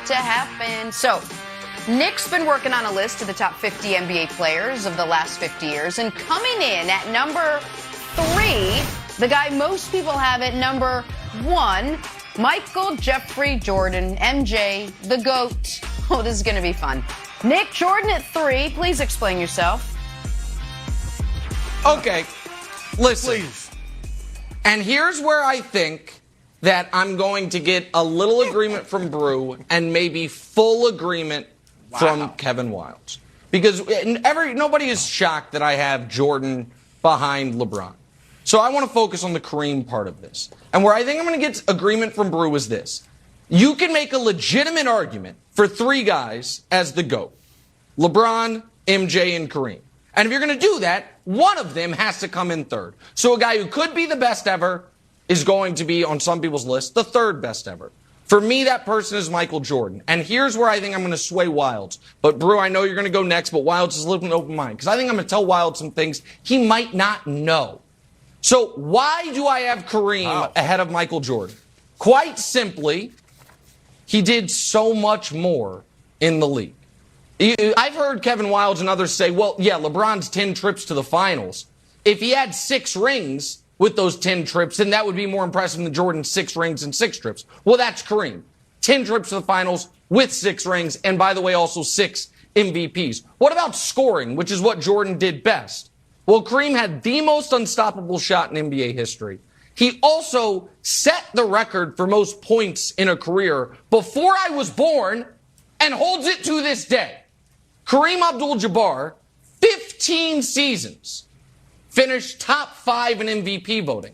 to happen. So, Nick's been working on a list of the top 50 NBA players of the last 50 years, and coming in at number 3, the guy most people have at number 1, Michael Jeffrey Jordan, MJ, the GOAT. Oh, this is going to be fun. Nick, Jordan at 3, please explain yourself. Okay, listen. Please. And here's where I think that I'm going to get a little agreement from Brew and maybe full agreement from Kevin Wildes. Because nobody is shocked that I have Jordan behind LeBron. So I want to focus on the Kareem part of this. And where I think I'm going to get agreement from Brew is this. You can make a legitimate argument for 3 guys as the GOAT. LeBron, MJ, and Kareem. And if you're going to do that, one of them has to come in third. So a guy who could be the best ever is going to be, on some people's list, the 3rd best ever. For me, that person is Michael Jordan. And here's where I think I'm going to sway Wildes. But, Brew, I know you're going to go next, but Wildes is living an open mind. Because I think I'm going to tell Wildes some things he might not know. So why do I have Kareem ahead of Michael Jordan? Quite simply, he did so much more in the league. I've heard Kevin Wildes and others say, well, yeah, LeBron's 10 trips to the finals. If he had 6 rings with those 10 trips, then that would be more impressive than Jordan's 6 rings and 6 trips. Well, that's Kareem. 10 trips to the finals with 6 rings, and by the way, also 6 MVPs. What about scoring, which is what Jordan did best? Well, Kareem had the most unstoppable shot in NBA history. He also set the record for most points in a career before I was born and holds it to this day. Kareem Abdul-Jabbar, 15 seasons, finished top 5 in MVP voting.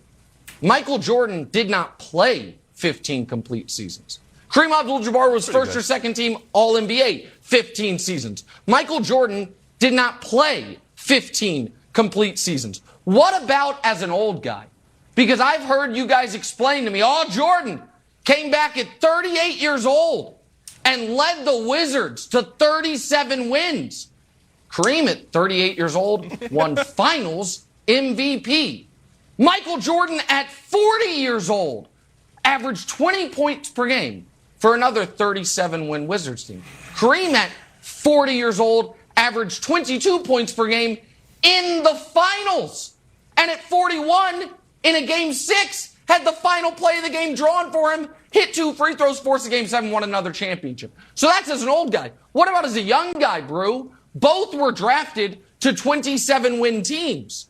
Michael Jordan did not play 15 complete seasons. Kareem Abdul-Jabbar was first or second team All-NBA, 15 seasons. Michael Jordan did not play 15 complete seasons. What about as an old guy? Because I've heard you guys explain to me, Jordan came back at 38 years old and led the Wizards to 37 wins. Kareem at 38 years old won finals MVP. Michael Jordan at 40 years old averaged 20 points per game for another 37-win Wizards team. Kareem at 40 years old averaged 22 points per game in the finals. And at 41, in a game 6, had the final play of the game drawn for him, hit 2 free throws, forced a game 7, won another championship. So that's as an old guy. What about as a young guy, Brew? Both were drafted to 27-win teams.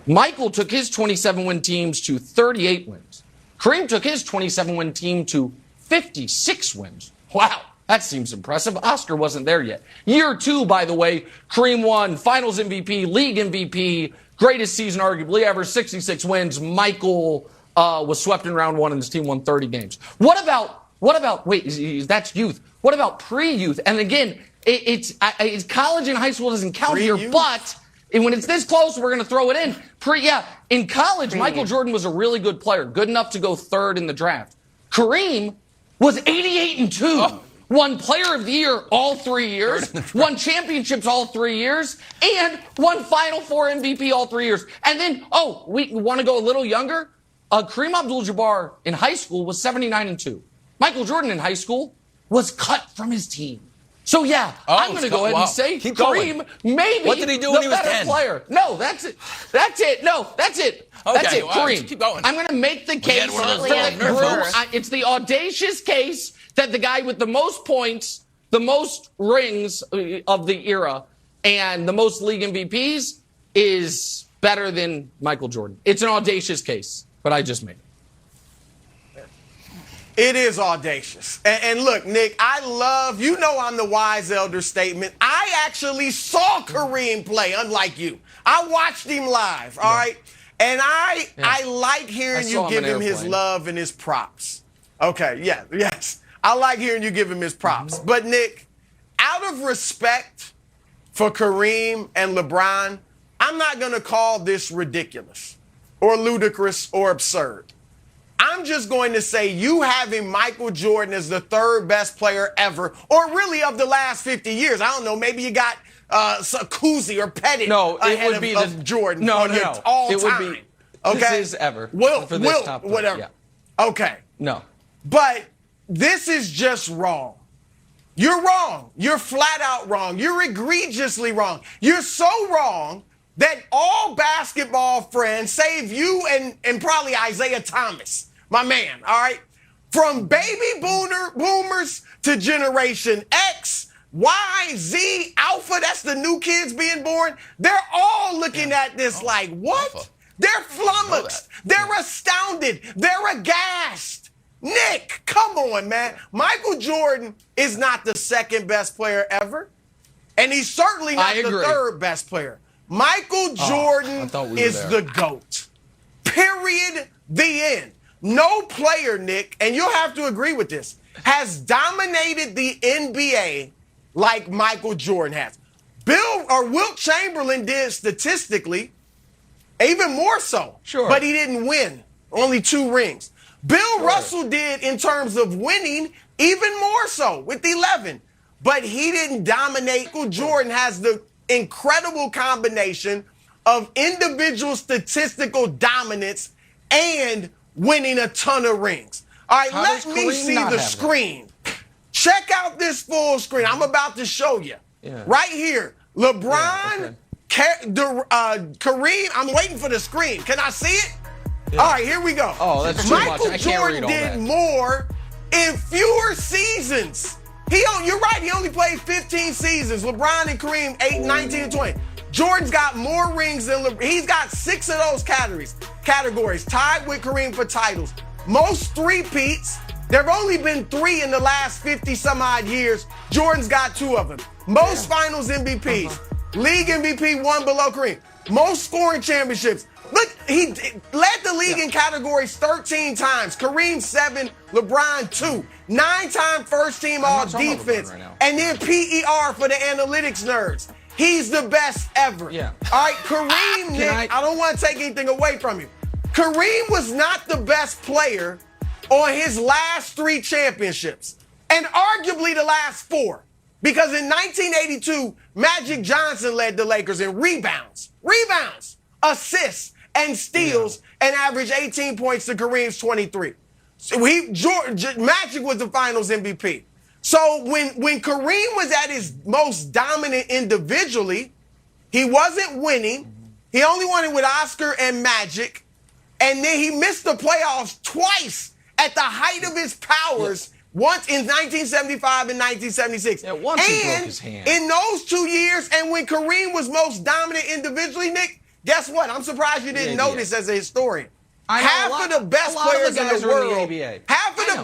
Michael took his 27-win teams to 38 wins. Kareem took his 27-win team to 56 wins. Wow, that seems impressive. Oscar wasn't there yet. Year 2, by the way, Kareem won Finals MVP, League MVP, greatest season arguably ever, 66 wins. Michael was swept in round 1 and his team won 30 games. What about, wait, that's youth. What about pre-youth? And again, it's college and high school doesn't count here, but when it's this close, we're going to throw it in. In college, Michael Jordan was a really good player, good enough to go 3rd in the draft. Kareem was 88-2. Won Player of the Year all 3 years, won championships all 3 years, and won Final Four MVP all 3 years. And then, we want to go a little younger? Kareem Abdul-Jabbar in high school was 79-2. Michael Jordan in high school was cut from his team. So yeah, I'm going to go ahead and say Kareem maybe what did he do when he was 10? Player. No, that's it. That's it. No, that's it. Okay, that's it. Kareem. Keep going. I'm going to make the case. It's the audacious case that the guy with the most points, the most rings of the era, and the most league MVPs is better than Michael Jordan. It's an audacious case, but I just made it. It is audacious. And look, Nick, I love, I'm the wise elder statement. I actually saw Kareem play, unlike you. I watched him live, all right? And I like hearing you give him his love and his props. Okay, yes. I like hearing you give him his props. But, Nick, out of respect for Kareem and LeBron, I'm not going to call this ridiculous or ludicrous or absurd. I'm just going to say you having Michael Jordan as the 3rd best player ever, or really of the last 50 years. I don't know, maybe you got Cousy or Pettit of Jordan. No. All it time. would be. Okay? This is ever. For this top whatever. Yeah. Okay. No. But this is just wrong. You're wrong. You're flat out wrong. You're egregiously wrong. You're so wrong that all basketball friends, save you and probably Isaiah Thomas, my man, all right? From baby boomers to Generation X, Y, Z, Alpha, that's the new kids being born. They're all looking at this like, what? Alpha. They're flummoxed. They're astounded. They're aghast. Nick, come on, man. Michael Jordan is not the second best player ever, and he's certainly not the third best player. Michael Jordan is the GOAT. Period. The end. No player, Nick, and you'll have to agree with this, has dominated the NBA like Michael Jordan has. Wilt Chamberlain did statistically, even more so. Sure. But he didn't win. Only 2 rings. Bill Russell did in terms of winning, even more so with 11. But he didn't dominate. Michael Jordan has the incredible combination of individual statistical dominance and winning a ton of rings. All right, let me see the screen. Check out this full screen. I'm about to show you. Yeah. Right here. LeBron, Kareem. I'm waiting for the screen. Can I see it? Yeah. All right, here we go. Oh, that's too much. I can't read all that. Michael Jordan did more in fewer seasons. You're right. He only played 15 seasons. LeBron and Kareem, 8, 19, and 20. Jordan's got more rings than LeBron. He's got 6 of those categories, tied with Kareem for titles. Most three-peats. There have only been 3 in the last 50-some-odd years. Jordan's got 2 of them. Most finals MVPs. League MVP, 1 below Kareem. Most scoring championships. Look, he led the league in categories 13 times. Kareem 7, LeBron 2. 9-time first-team all-defense. And then PER for the analytics nerds. He's the best ever. Yeah. All right, Kareem, Nick, I don't want to take anything away from you. Kareem was not the best player on his last 3 championships, and arguably the last 4. Because in 1982, Magic Johnson led the Lakers in rebounds, assists, and steals, and averaged 18 points to Kareem's 23. So Magic was the finals MVP. So when Kareem was at his most dominant individually, he wasn't winning. He only won it with Oscar and Magic. And then he missed the playoffs twice at the height of his powers, once in 1975 and 1976. Yeah, once he broke his hand. In those 2 years, and when Kareem was most dominant individually, Nick, guess what? I'm surprised you didn't know this as a historian. Half of the best players in the world, half of the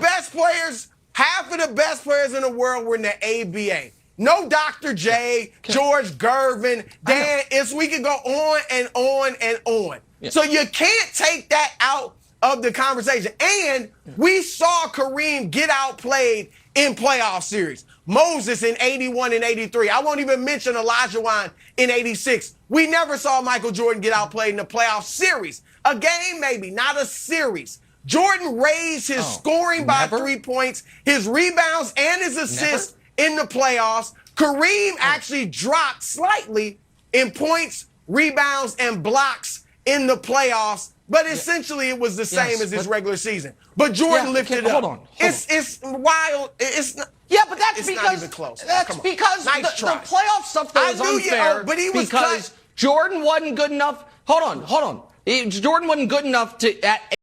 best players in the world were in the ABA. No Dr. J, George Gervin, Dan, we could go on and on and on. Yeah. So you can't take that out of the conversation. And we saw Kareem get outplayed in playoff series. Moses in 81 and 83. I won't even mention Olajuwon in 86. We never saw Michael Jordan get outplayed in the playoff series. A game maybe, not a series. Jordan raised his scoring by 3 points, his rebounds and his assists in the playoffs. Kareem actually dropped slightly in points, rebounds, and blocks in the playoffs, but essentially it was the same as his regular season. But Jordan lifted it up. Hold on. It's wild. It's not. Yeah, but that's because not even close. That's because the playoff stuff though is unfair. But he was because Jordan wasn't good enough. Hold on. Jordan wasn't good enough to